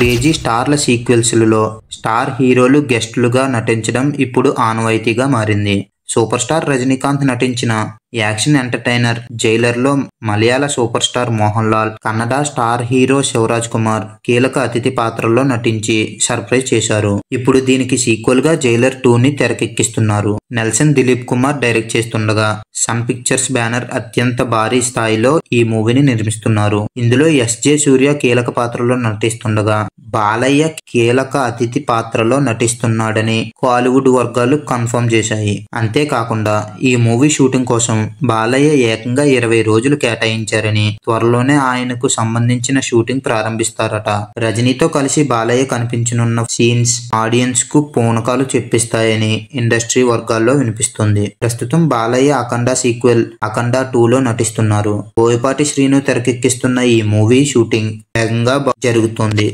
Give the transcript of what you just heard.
Crazy స్టార్ల సీక్వెల్స్లలో star హీరోలు గెస్టులుగా నటించడం ఇప్పుడు ఆనవాయితీగా మారింది. సూపర్ స్టార్ రజనీకాంత్ నటించిన యాక్షన్ ఎంటర్టైనర్ జైలర్లో Malayalam super star Mohan Lal, Kannada star hero Shivaraj Kumar కీలక అతిథి పాత్రలో నటించి సర్ప్రైజ్ చేశారు. ఇప్పుడు దీనికి సీక్వెల్ గా జైలర్ 2ని తెరకెక్కిస్తున్నారు. నెల్సన్ దిలీప్ కుమార్ డైరెక్ట్ చేస్తుండగా సన్ పిక్చర్స్ బ్యానర్ అత్యంత భారీ స్థాయిలో ఈ మూవీని నిర్మిస్తున్నారు. ఇందులో ఎస్జే సూర్య కీలక పాత్రలో నటిస్తుండగా బాలయ్య కీలక అతిథి పాత్రలో నటిస్తున్నాడని కాలీవుడ్ వర్గాలు కన్ఫర్మ్ చేశాయి. అంతేకాకుండా ఈ మూవీ షూటింగ్ కోసం బాలయ్య ఏకంగా 20 రోజులు కేటాయించారని, త్వరలోనే ఆయనకు సంబంధించిన షూటింగ్ ప్రారంభిస్తారట. రజనీతో కలిసి బాలయ్య కనిపించనున్న సీన్స్ ఆడియన్స్ కు పూనకాలు చెప్పిస్తాయని ఇండస్ట్రీ వర్గాల్లో వినిపిస్తుంది. ప్రస్తుతం బాలయ్య అఖండ సీక్వెల్ అఖండ 2లో నటిస్తున్నారు. బోయపాటి శ్రీను తెరకెక్కిస్తున్న ఈ మూవీ షూటింగ్ వేగంగా జరుగుతోంది.